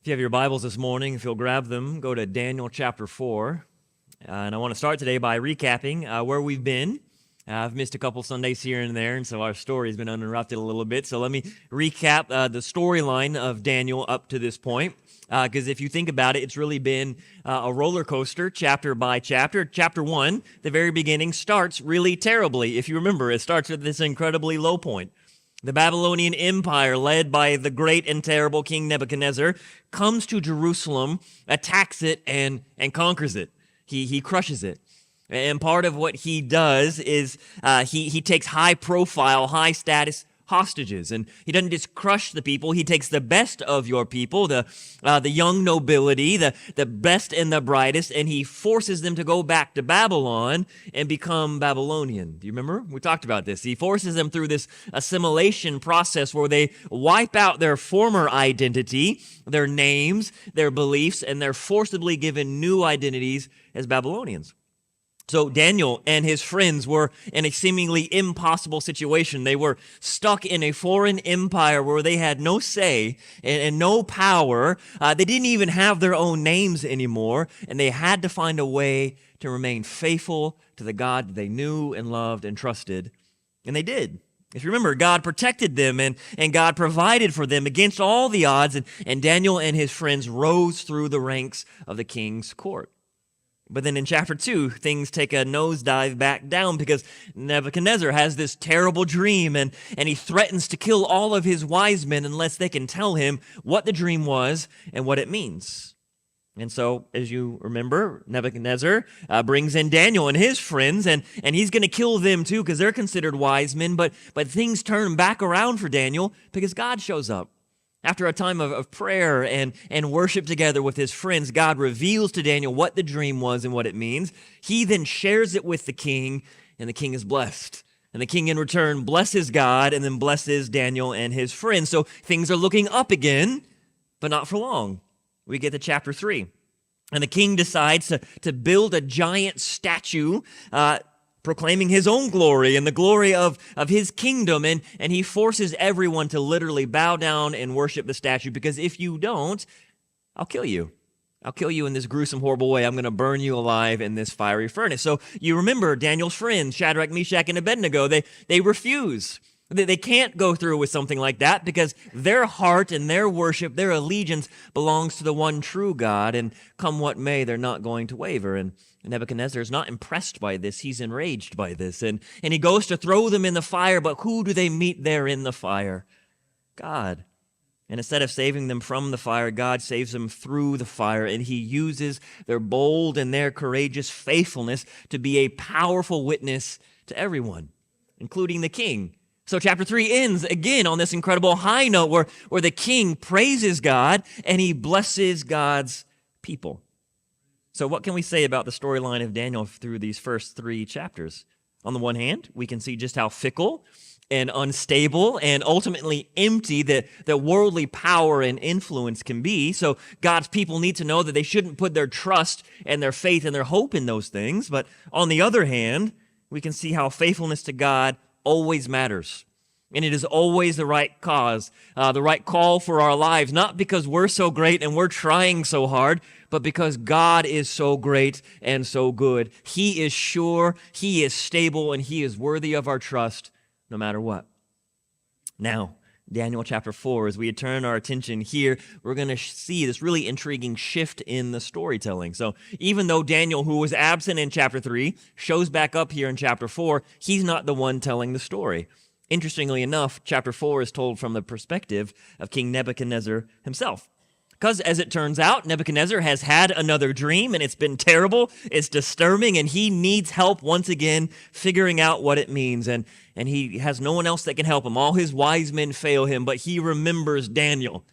If you have your Bibles this morning, if you'll grab them, go to Daniel chapter 4. And I want to start today by recapping where we've been. I've missed a couple Sundays here and there, and so our story has been uninterrupted a little bit. So let me recap the storyline of Daniel up to this point. Because if you think about it, it's really been a roller coaster, chapter by chapter. Chapter 1, the very beginning, starts really terribly. If you remember, it starts with this incredibly low point. The Babylonian Empire, led by the great and terrible King Nebuchadnezzar, comes to Jerusalem, attacks it, and conquers it. He crushes it. And part of what he does is he takes high-profile, high-status hostages. And he doesn't just crush the people. He takes the best of your people, the young nobility, the best and the brightest, and he forces them to go back to Babylon and become Babylonian. Do you remember? We talked about this. He forces them through this assimilation process where they wipe out their former identity, their names, their beliefs, and they're forcibly given new identities as Babylonians. So Daniel and his friends were in a seemingly impossible situation. They were stuck in a foreign empire where they had no say and no power. They didn't even have their own names anymore, and they had to find a way to remain faithful to the God that they knew and loved and trusted, and they did. If you remember, God protected them and God provided for them against all the odds, and Daniel and his friends rose through the ranks of the king's court. But then in chapter 2, things take a nosedive back down because Nebuchadnezzar has this terrible dream and he threatens to kill all of his wise men unless they can tell him what the dream was and what it means. And so, as you remember, Nebuchadnezzar brings in Daniel and his friends, and he's going to kill them too because they're considered wise men. But things turn back around for Daniel because God shows up. After a time of prayer and worship together with his friends, God reveals to Daniel what the dream was and what it means. He then shares it with the king, and the king is blessed. And the king in return blesses God and then blesses Daniel and his friends. So things are looking up again, but not for long. We get to chapter 3. And the king decides to build a giant statue proclaiming his own glory and the glory of his kingdom. And he forces everyone to literally bow down and worship the statue, because if you don't, I'll kill you. I'll kill you in this gruesome, horrible way. I'm going to burn you alive in this fiery furnace. So you remember Daniel's friends, Shadrach, Meshach, and Abednego, they refuse. They can't go through with something like that because their heart and their worship, their allegiance belongs to the one true God, and come what may, they're not going to waver. And Nebuchadnezzar is not impressed by this. He's enraged by this. And he goes to throw them in the fire, but who do they meet there in the fire? God. And instead of saving them from the fire, God saves them through the fire, and he uses their bold and their courageous faithfulness to be a powerful witness to everyone, including the king. So chapter 3 ends again on this incredible high note where the king praises God and he blesses God's people. So what can we say about the storyline of Daniel through these first 3 chapters? On the one hand, we can see just how fickle and unstable and ultimately empty that worldly power and influence can be. So God's people need to know that they shouldn't put their trust and their faith and their hope in those things. But on the other hand, we can see how faithfulness to God always matters. And it is always the right cause, the right call for our lives, not because we're so great and we're trying so hard, but because God is so great and so good. He is sure, he is stable, and he is worthy of our trust no matter what. Now, Daniel chapter 4, as we turn our attention here, we're going to see this really intriguing shift in the storytelling. So even though Daniel, who was absent in chapter 3, shows back up here in chapter 4, he's not the one telling the story. Interestingly enough, chapter 4 is told from the perspective of King Nebuchadnezzar himself. Because as it turns out, Nebuchadnezzar has had another dream, and it's been terrible, it's disturbing, and he needs help once again figuring out what it means. And he has no one else that can help him. All his wise men fail him, but he remembers Daniel.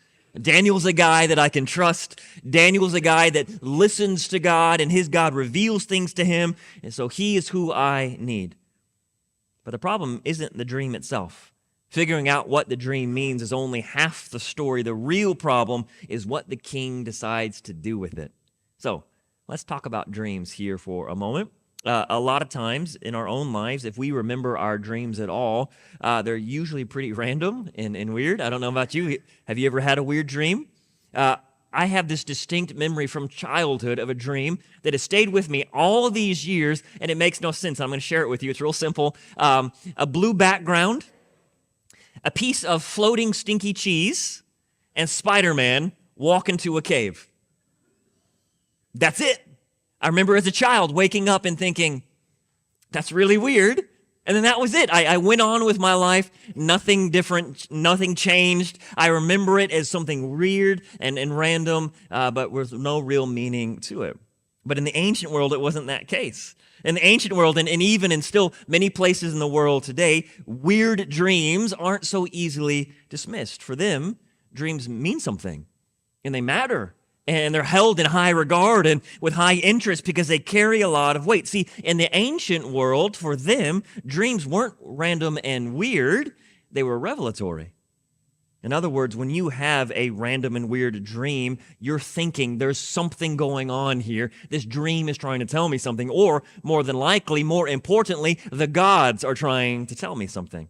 Daniel's a guy that I can trust. Daniel's a guy that listens to God, and his God reveals things to him, and so he is who I need. But the problem isn't the dream itself. Figuring out what the dream means is only half the story. The real problem is what the king decides to do with it. So let's talk about dreams here for a moment. A lot of times in our own lives, if we remember our dreams at all, they're usually pretty random and weird. I don't know about you. Have you ever had a weird dream? I have this distinct memory from childhood of a dream that has stayed with me all these years, and it makes no sense. I'm going to share it with you. It's real simple. A blue background, a piece of floating stinky cheese, and Spider-Man walk into a cave. That's it. I remember as a child waking up and thinking, that's really weird. And then that was it. I went on with my life. Nothing different, nothing changed. I remember it as something weird and random, but with no real meaning to it. But in the ancient world, it wasn't that case. In the ancient world, and even in still many places in the world today, weird dreams aren't so easily dismissed. For them, dreams mean something, and they matter. And they're held in high regard and with high interest because they carry a lot of weight. See, in the ancient world, for them, dreams weren't random and weird. They were revelatory. In other words, when you have a random and weird dream, you're thinking there's something going on here. This dream is trying to tell me something. Or, more than likely, more importantly, the gods are trying to tell me something.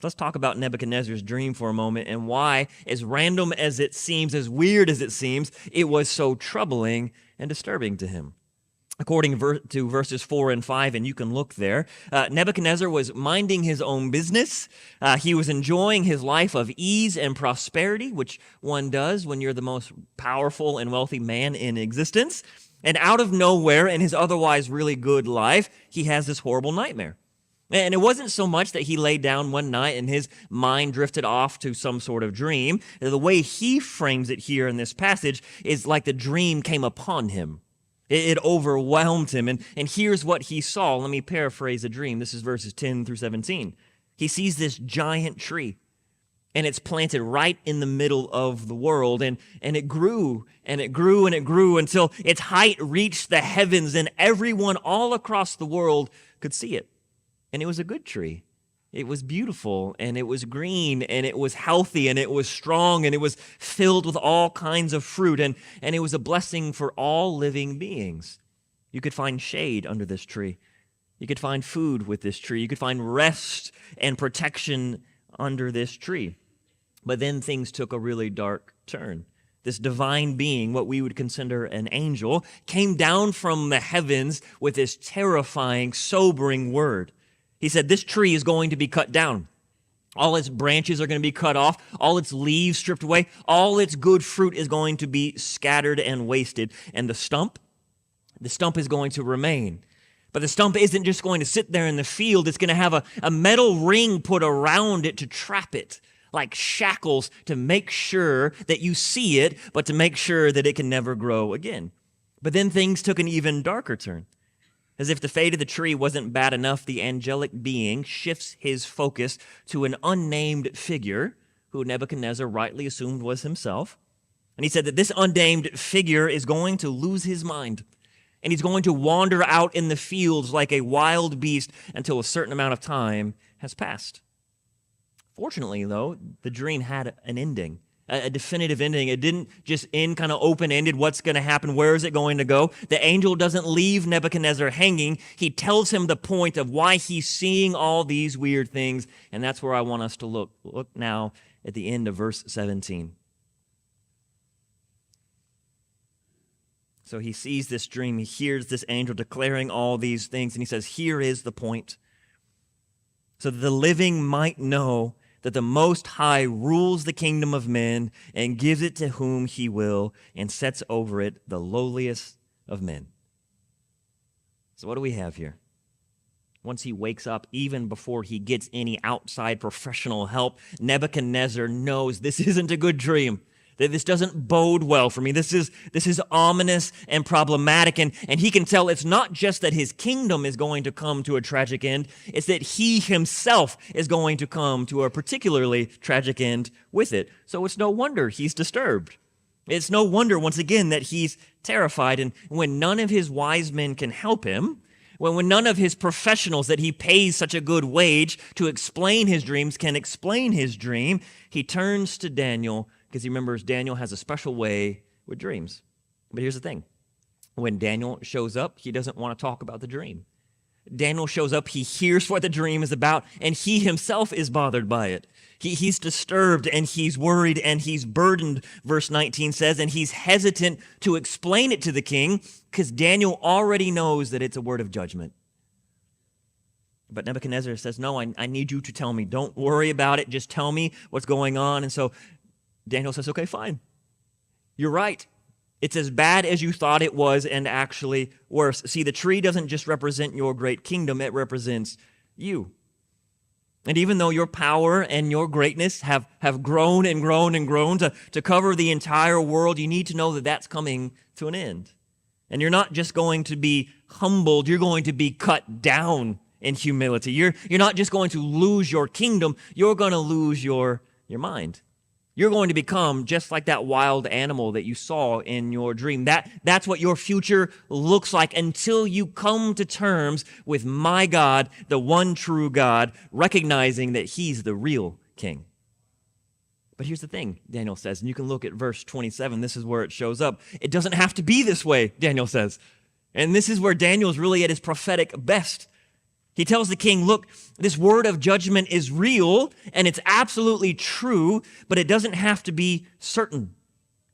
Let's talk about Nebuchadnezzar's dream for a moment and why, as random as it seems, as weird as it seems, it was so troubling and disturbing to him. According to verses 4 and 5, and you can look there, Nebuchadnezzar was minding his own business. He was enjoying his life of ease and prosperity, which one does when you're the most powerful and wealthy man in existence. And out of nowhere, in his otherwise really good life, he has this horrible nightmare. And it wasn't so much that he laid down one night and his mind drifted off to some sort of dream. The way he frames it here in this passage is like the dream came upon him. It overwhelmed him. And here's what he saw. Let me paraphrase the dream. This is verses 10 through 17. He sees this giant tree, and it's planted right in the middle of the world. And it grew, and it grew, and it grew until its height reached the heavens, and everyone all across the world could see it. And it was a good tree. It was beautiful, and it was green, and it was healthy, and it was strong, and it was filled with all kinds of fruit, and it was a blessing for all living beings. You could find shade under this tree. You could find food with this tree. You could find rest and protection under this tree. But then things took a really dark turn. This divine being, what we would consider an angel, came down from the heavens with this terrifying, sobering word. He said, this tree is going to be cut down. All its branches are going to be cut off. All its leaves stripped away. All its good fruit is going to be scattered and wasted. And the stump is going to remain. But the stump isn't just going to sit there in the field. It's going to have a metal ring put around it to trap it, like shackles to make sure that you see it, but to make sure that it can never grow again. But then things took an even darker turn. As if the fate of the tree wasn't bad enough, the angelic being shifts his focus to an unnamed figure who Nebuchadnezzar rightly assumed was himself. And he said that this unnamed figure is going to lose his mind, and he's going to wander out in the fields like a wild beast until a certain amount of time has passed. Fortunately, though, the dream had an ending. A definitive ending. It didn't just end kind of open-ended. What's going to happen? Where is it going to go? The angel doesn't leave Nebuchadnezzar hanging. He tells him the point of why he's seeing all these weird things, and that's where I want us to look. Look now at the end of verse 17. So he sees this dream. He hears this angel declaring all these things, and he says, here is the point. So that the living might know that the Most High rules the kingdom of men and gives it to whom he will and sets over it the lowliest of men. So what do we have here? Once he wakes up, even before he gets any outside professional help, Nebuchadnezzar knows this isn't a good dream. That this doesn't bode well for me. This is ominous and problematic. And he can tell it's not just that his kingdom is going to come to a tragic end. It's that he himself is going to come to a particularly tragic end with it. So it's no wonder he's disturbed. It's no wonder, once again, that he's terrified. And when none of his wise men can help him, when none of his professionals that he pays such a good wage to explain his dreams can explain his dream, he turns to Daniel, because he remembers Daniel has a special way with dreams. But here's the thing. When Daniel shows up, he doesn't want to talk about the dream. Daniel shows up, he hears what the dream is about, and he himself is bothered by it. He's disturbed, and he's worried, and he's burdened, verse 19 says, and he's hesitant to explain it to the king because Daniel already knows that it's a word of judgment. But Nebuchadnezzar says, no, I need you to tell me. Don't worry about it. Just tell me what's going on. And so Daniel says, okay, fine. You're right. It's as bad as you thought it was and actually worse. See, the tree doesn't just represent your great kingdom. It represents you. And even though your power and your greatness have grown and grown and grown to cover the entire world, you need to know that that's coming to an end. And you're not just going to be humbled. You're going to be cut down in humility. You're not just going to lose your kingdom, you're going to lose your mind. You're going to become just like that wild animal that you saw in your dream. That's what your future looks like until you come to terms with my God, the one true God, recognizing that he's the real king. But here's the thing, Daniel says, and you can look at verse 27. This is where it shows up. It doesn't have to be this way, Daniel says. And this is where Daniel's really at his prophetic best. He tells the king, look, this word of judgment is real and it's absolutely true, but it doesn't have to be certain.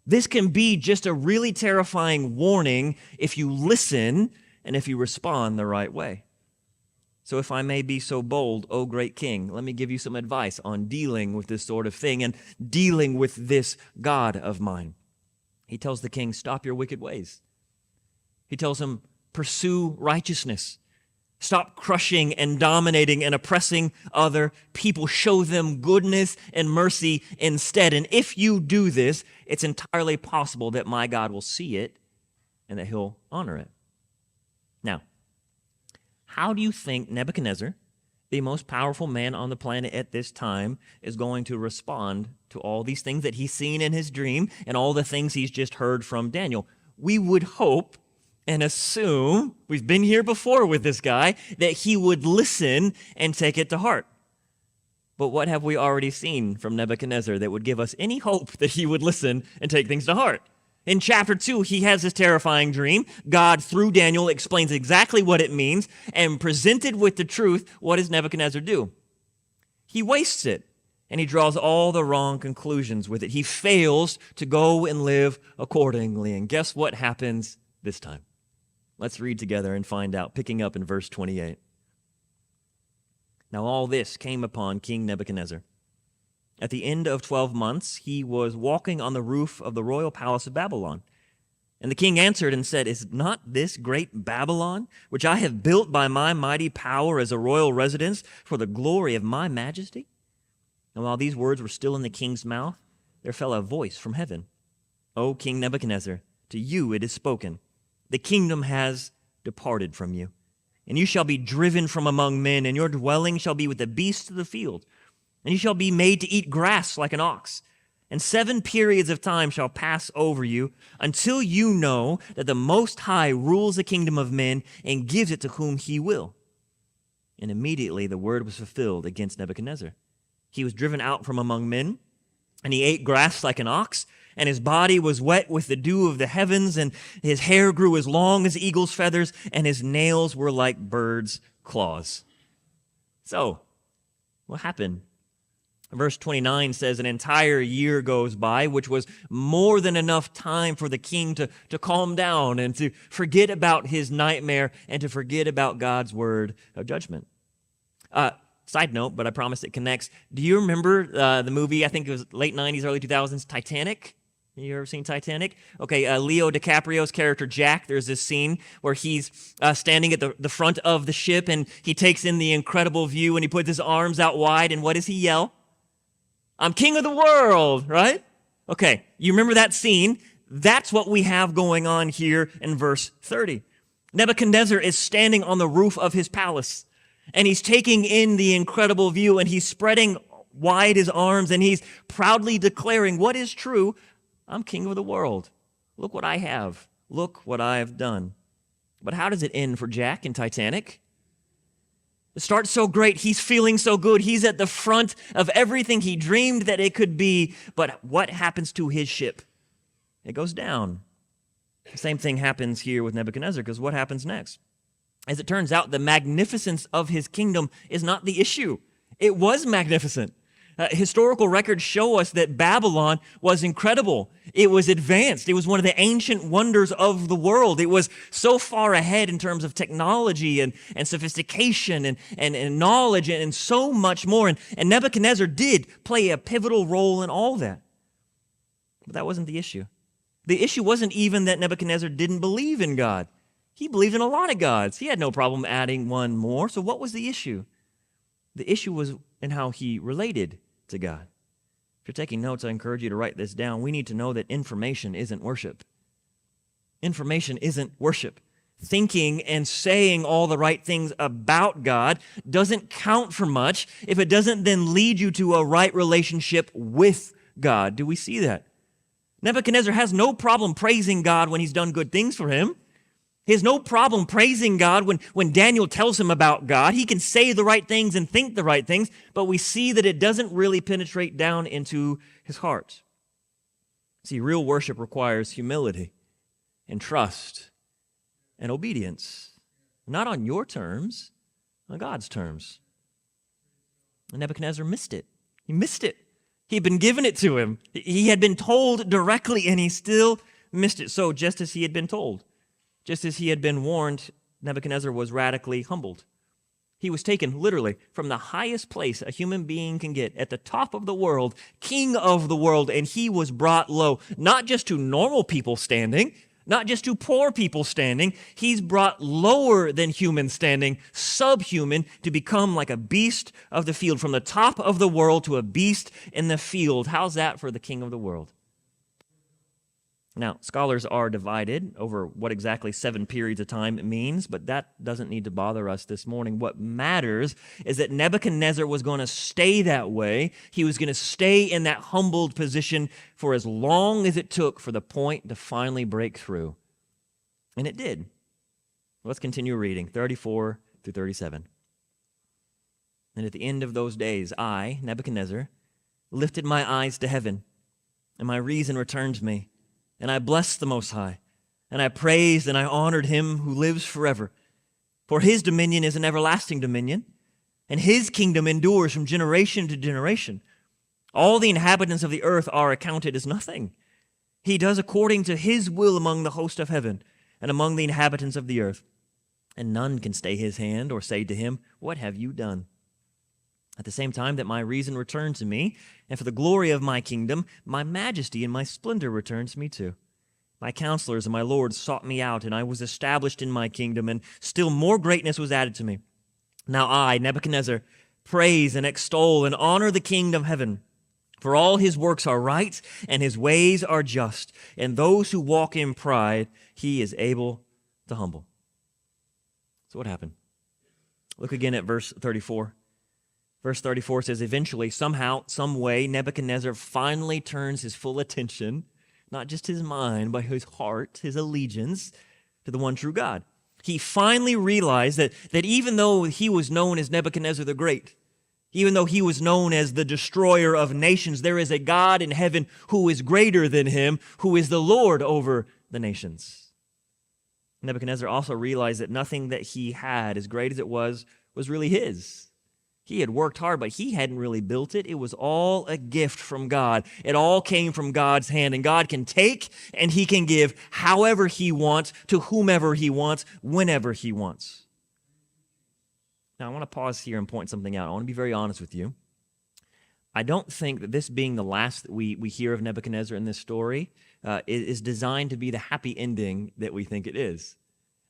This can be just a really terrifying warning if you listen and if you respond the right way. So if I may be so bold, O great king, let me give you some advice on dealing with this sort of thing and dealing with this God of mine. He tells the king, stop your wicked ways. He tells him, pursue righteousness. Stop crushing and dominating and oppressing other people. Show them goodness and mercy instead. And if you do this, it's entirely possible that my God will see it and that he'll honor it. Now, how do you think Nebuchadnezzar, the most powerful man on the planet at this time, is going to respond to all these things that he's seen in his dream and all the things he's just heard from Daniel? We would hope and assume, we've been here before with this guy, that he would listen and take it to heart. But what have we already seen from Nebuchadnezzar that would give us any hope that he would listen and take things to heart? In chapter 2, he has this terrifying dream. God, through Daniel, explains exactly what it means, and presented with the truth, what does Nebuchadnezzar do? He wastes it, and he draws all the wrong conclusions with it. He fails to go and live accordingly. And guess what happens this time? Let's read together and find out, picking up in verse 28. Now all this came upon King Nebuchadnezzar. At the end of 12 months, he was walking on the roof of the royal palace of Babylon. And the king answered and said, is not this great Babylon, which I have built by my mighty power as a royal residence for the glory of my majesty? And while these words were still in the king's mouth, there fell a voice from heaven. O King Nebuchadnezzar, to you it is spoken. The kingdom has departed from you, and you shall be driven from among men, and your dwelling shall be with the beasts of the field, and you shall be made to eat grass like an ox. And 7 periods of time shall pass over you until you know that the Most High rules the kingdom of men and gives it to whom he will. And immediately the word was fulfilled against Nebuchadnezzar. He was driven out from among men, and he ate grass like an ox, and his body was wet with the dew of the heavens, and his hair grew as long as eagle's feathers, and his nails were like birds' claws. So, what happened? Verse 29 says, an entire year goes by, which was more than enough time for the king to calm down and to forget about his nightmare and to forget about God's word of judgment. Side note, but I promise it connects. Do you remember the movie, I think it was late 90s, early 2000s, Titanic? You ever seen Titanic? Okay, Leo DiCaprio's character Jack, there's this scene where he's standing at the front of the ship and he takes in the incredible view and he puts his arms out wide, and what does he yell? I'm king of the world, right? Okay, you remember that scene? That's what we have going on here in verse 30. Nebuchadnezzar is standing on the roof of his palace, and he's taking in the incredible view, and he's spreading wide his arms, and he's proudly declaring what is true. I'm king of the world. Look what I have. Look what I have done. But how does it end for Jack in Titanic? It starts so great. He's feeling so good. He's at the front of everything he dreamed that it could be. But what happens to his ship? It goes down. The same thing happens here with Nebuchadnezzar, because what happens next? As it turns out, the magnificence of his kingdom is not the issue. It was magnificent. Historical records show us that Babylon was incredible. It was advanced. It was one of the ancient wonders of the world. It was so far ahead in terms of technology and sophistication and knowledge and so much more. And Nebuchadnezzar did play a pivotal role in all that. But that wasn't the issue. The issue wasn't even that Nebuchadnezzar didn't believe in God. He believed in a lot of gods. He had no problem adding one more. So what was the issue? The issue was in how he related to God. If you're taking notes, I encourage you to write this down. We need to know that information isn't worship. Information isn't worship. Thinking and saying all the right things about God doesn't count for much if it doesn't then lead you to a right relationship with God. Do we see that? Nebuchadnezzar has no problem praising God when he's done good things for him. He has no problem praising God when Daniel tells him about God. He can say the right things and think the right things, but we see that it doesn't really penetrate down into his heart. See, real worship requires humility and trust and obedience, not on your terms, on God's terms. And Nebuchadnezzar missed it. He missed it. He'd been given it to him. He had been told directly, and he still missed it. So just as he had been told, just as he had been warned, Nebuchadnezzar was radically humbled. He was taken literally from the highest place a human being can get, at the top of the world, king of the world, and he was brought low, not just to normal people standing, not just to poor people standing. He's brought lower than human standing, subhuman, to become like a beast of the field, from the top of the world to a beast in the field. How's that for the king of the world? Now, scholars are divided over what exactly 7 periods of time means, but that doesn't need to bother us this morning. What matters is that Nebuchadnezzar was going to stay that way. He was going to stay in that humbled position for as long as it took for the point to finally break through. And it did. Let's continue reading, 34 through 37. And at the end of those days, I, Nebuchadnezzar, lifted my eyes to heaven, and my reason returned to me. And I blessed the Most High, and I praised and I honored him who lives forever. For his dominion is an everlasting dominion, and his kingdom endures from generation to generation. All the inhabitants of the earth are accounted as nothing. He does according to his will among the host of heaven and among the inhabitants of the earth. And none can stay his hand or say to him, "What have you done?" At the same time that my reason returned to me, and for the glory of my kingdom, my majesty and my splendor returned to me too. My counselors and my lords sought me out, and I was established in my kingdom, and still more greatness was added to me. Now I, Nebuchadnezzar, praise and extol and honor the King of heaven, for all his works are right, and his ways are just, and those who walk in pride he is able to humble. So what happened? Look again at verse 34. Verse 34 says, eventually, somehow, some way, Nebuchadnezzar finally turns his full attention, not just his mind, but his heart, his allegiance, to the one true God. He finally realized that even though he was known as Nebuchadnezzar the Great, even though he was known as the destroyer of nations, there is a God in heaven who is greater than him, who is the Lord over the nations. Nebuchadnezzar also realized that nothing that he had, as great as it was really his. He had worked hard, but he hadn't really built it. It was all a gift from God. It all came from God's hand, and God can take and he can give however he wants, to whomever he wants, whenever he wants. Now, I want to pause here and point something out. I want to be very honest with you. I don't think that this being the last that we hear of Nebuchadnezzar in this story is designed to be the happy ending that we think it is.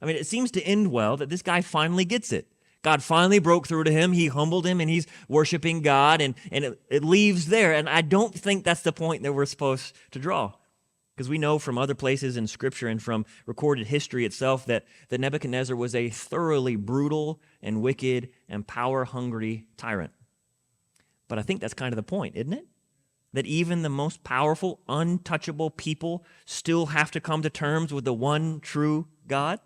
I mean, it seems to end well, that this guy finally gets it. God finally broke through to him. He humbled him, and he's worshiping God, and it leaves there. And I don't think that's the point that we're supposed to draw, because we know from other places in Scripture and from recorded history itself that Nebuchadnezzar was a thoroughly brutal and wicked and power-hungry tyrant. But I think that's kind of the point, isn't it? That even the most powerful, untouchable people still have to come to terms with the one true God,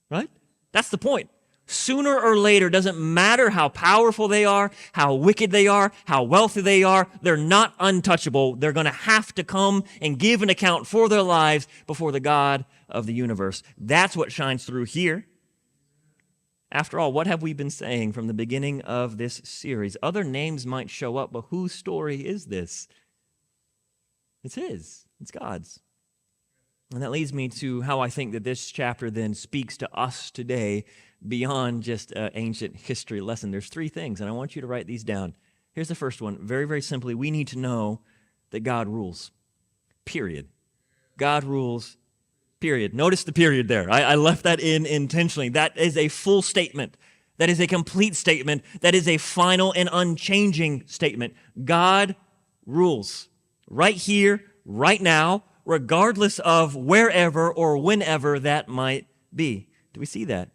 right? That's the point. Sooner or later, doesn't matter how powerful they are, how wicked they are, how wealthy they are, they're not untouchable. They're going to have to come and give an account for their lives before the God of the universe. That's what shines through here. After all, what have we been saying from the beginning of this series? Other names might show up, but whose story is this? It's his. It's God's. And that leads me to how I think that this chapter then speaks to us today beyond just an ancient history lesson. There's three things, and I want you to write these down. Here's the first one. Very, very simply, we need to know that God rules. Period. God rules. Period. Notice the period there. I left that in intentionally. That is a full statement. That is a complete statement. That is a final and unchanging statement. God rules. Right here, right now, regardless of wherever or whenever that might be. Do we see that?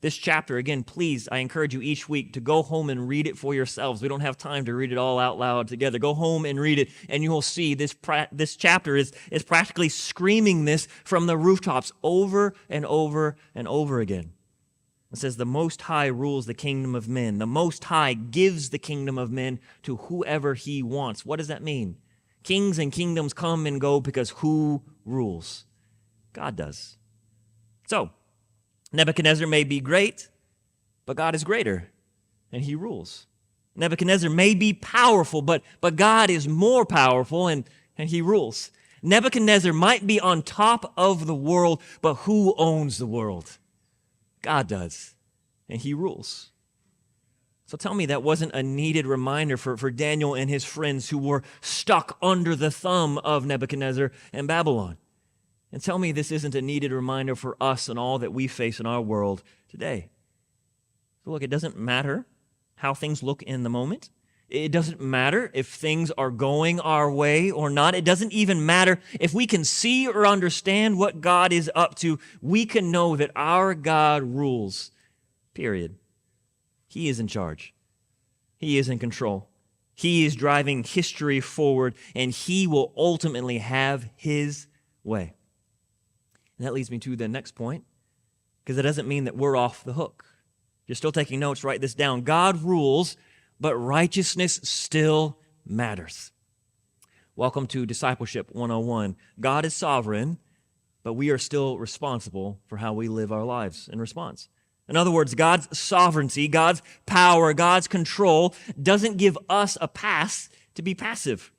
This chapter, again, please, I encourage you each week to go home and read it for yourselves. We don't have time to read it all out loud together. Go home and read it, and you will see this chapter is practically screaming this from the rooftops over and over and over again. It says, the Most High rules the kingdom of men. The Most High gives the kingdom of men to whoever he wants. What does that mean? Kings and kingdoms come and go because who rules? God does. So, Nebuchadnezzar may be great, but God is greater, and he rules. Nebuchadnezzar may be powerful, but God is more powerful, and he rules. Nebuchadnezzar might be on top of the world, but who owns the world? God does, and he rules. So tell me that wasn't a needed reminder for Daniel and his friends who were stuck under the thumb of Nebuchadnezzar and Babylon. And tell me this isn't a needed reminder for us and all that we face in our world today. So look, it doesn't matter how things look in the moment. It doesn't matter if things are going our way or not. It doesn't even matter if we can see or understand what God is up to. We can know that our God rules, period. He is in charge. He is in control. He is driving history forward, and he will ultimately have his way. And that leads me to the next point, because it doesn't mean that we're off the hook. If you're still taking notes, write this down. God rules, but righteousness still matters. Welcome to Discipleship 101. God is sovereign, but we are still responsible for how we live our lives in response. In other words, God's sovereignty, God's power, God's control doesn't give us a pass to be passive.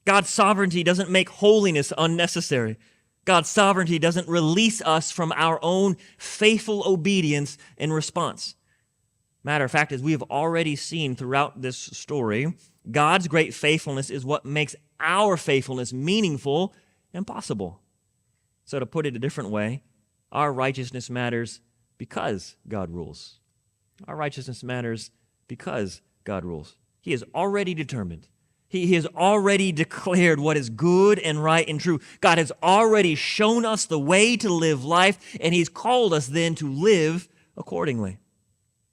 God's sovereignty doesn't make holiness unnecessary. God's sovereignty doesn't release us from our own faithful obedience in response. Matter of fact, as we have already seen throughout this story, God's great faithfulness is what makes our faithfulness meaningful and possible. So to put it a different way, our righteousness matters because God rules. Our righteousness matters because God rules. He is already determined. He has already declared what is good and right and true. God has already shown us the way to live life, and he's called us then to live accordingly.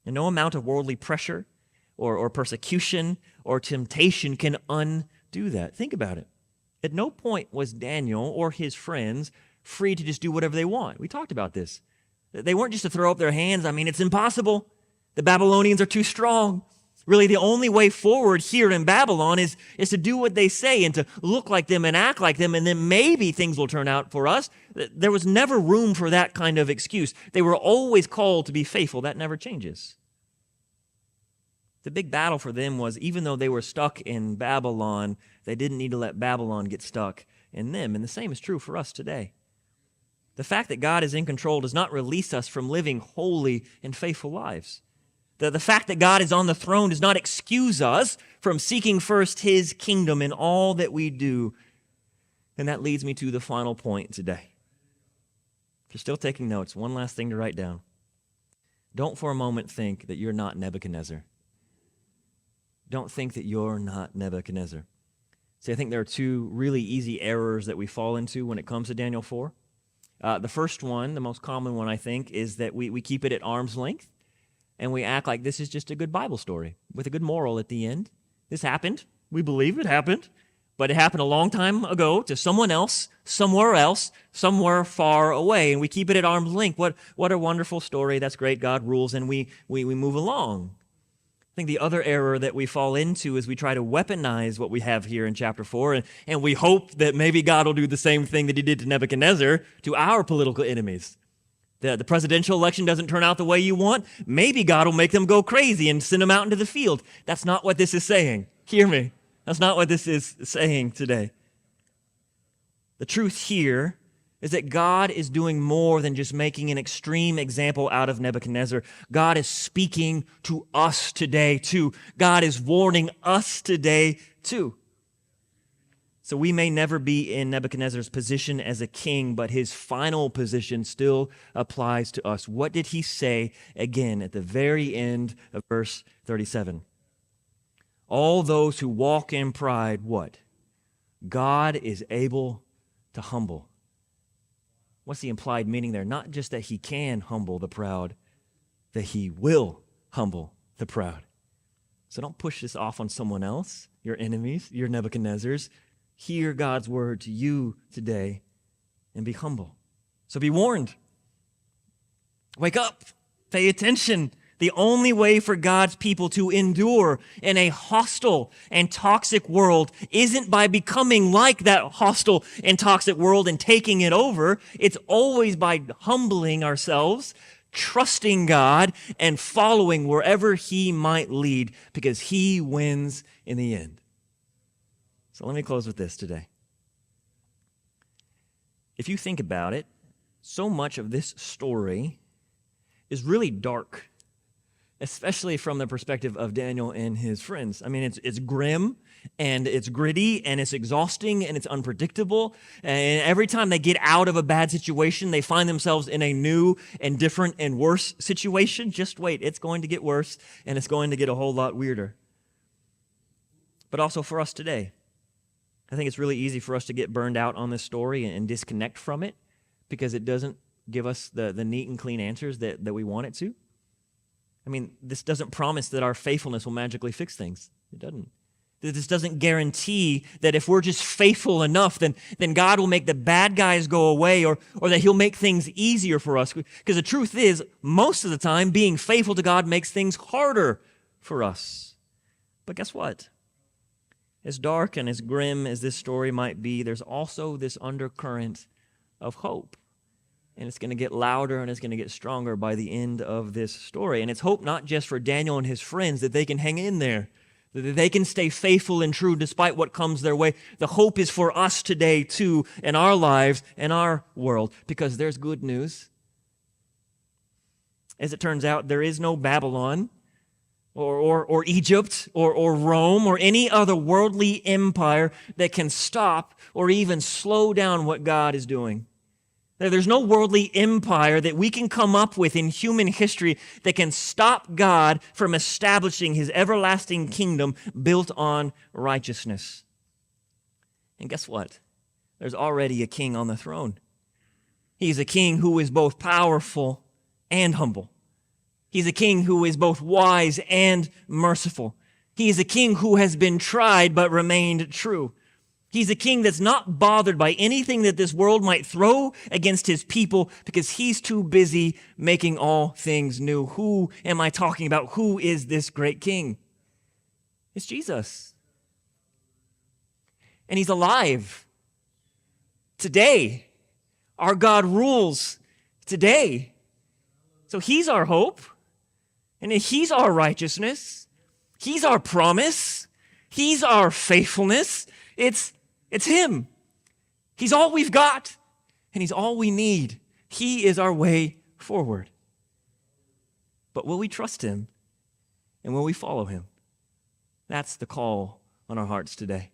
And no amount of worldly pressure or persecution or temptation can undo that. Think about it. At no point was Daniel or his friends free to just do whatever they want. We talked about this. They weren't just to throw up their hands. I mean, it's impossible. The Babylonians are too strong. Really, the only way forward here in Babylon is to do what they say and to look like them and act like them, and then maybe things will turn out for us. There was never room for that kind of excuse. They were always called to be faithful. That never changes. The big battle for them was, even though they were stuck in Babylon, they didn't need to let Babylon get stuck in them. And the same is true for us today. The fact that God is in control does not release us from living holy and faithful lives. The fact that God is on the throne does not excuse us from seeking first his kingdom in all that we do. And that leads me to the final point today. If you're still taking notes, one last thing to write down. Don't for a moment think that you're not Nebuchadnezzar. Don't think that you're not Nebuchadnezzar. See, I think there are two really easy errors that we fall into when it comes to Daniel 4. The first one, the most common one, I think, is that we keep it at arm's length, and we act like this is just a good Bible story with a good moral at the end. This happened. We believe it happened, but it happened a long time ago to someone else, somewhere far away, and we keep it at arm's length. What a wonderful story. That's great. God rules, and we move along. I think the other error that we fall into is we try to weaponize what we have here in chapter 4, and we hope that maybe God will do the same thing that he did to Nebuchadnezzar to our political enemies. The presidential election doesn't turn out the way you want, maybe God will make them go crazy and send them out into the field. That's not what this is saying. Hear me. That's not what this is saying today. The truth here is that God is doing more than just making an extreme example out of Nebuchadnezzar. God is speaking to us today, too. God is warning us today, too. So we may never be in Nebuchadnezzar's position as a king, but his final position still applies to us. What did he say again at the very end of verse 37? All those who walk in pride, what? God is able to humble. What's the implied meaning there? Not just that he can humble the proud, that he will humble the proud. So don't push this off on someone else, your enemies, your Nebuchadnezzars. Hear God's word to you today and be humble. So be warned. Wake up. Pay attention. The only way for God's people to endure in a hostile and toxic world isn't by becoming like that hostile and toxic world and taking it over. It's always by humbling ourselves, trusting God, and following wherever he might lead, because he wins in the end. So let me close with this today. If you think about it, so much of this story is really dark, especially from the perspective of Daniel and his friends. I mean, it's grim, and it's gritty, and it's exhausting, and it's unpredictable. And every time they get out of a bad situation, they find themselves in a new and different and worse situation. Just wait, it's going to get worse, and it's going to get a whole lot weirder. But also for us today, I think it's really easy for us to get burned out on this story and disconnect from it because it doesn't give us the neat and clean answers that we want it to. I mean, this doesn't promise that our faithfulness will magically fix things. It doesn't. This doesn't guarantee that if we're just faithful enough, then God will make the bad guys go away or that he'll make things easier for us. Because the truth is, most of the time, being faithful to God makes things harder for us. But guess what? As dark and as grim as this story might be, there's also this undercurrent of hope. And it's going to get louder and it's going to get stronger by the end of this story. And it's hope not just for Daniel and his friends that they can hang in there, that they can stay faithful and true despite what comes their way. The hope is for us today, too, in our lives and our world, because there's good news. As it turns out, there is no Babylon or Egypt or Rome or any other worldly empire that can stop or even slow down what God is doing. There's no worldly empire that we can come up with in human history that can stop God from establishing his everlasting kingdom built on righteousness. And guess what? There's already a king on the throne. He's a king who is both powerful and humble. He's a king who is both wise and merciful. He is a king who has been tried but remained true. He's a king that's not bothered by anything that this world might throw against his people because he's too busy making all things new. Who am I talking about? Who is this great king? It's Jesus. And he's alive today. Our God rules today. So he's our hope. And he's our righteousness. He's our promise. He's our faithfulness. It's him. He's all we've got, and he's all we need. He is our way forward. But will we trust him, and will we follow him? That's the call on our hearts today.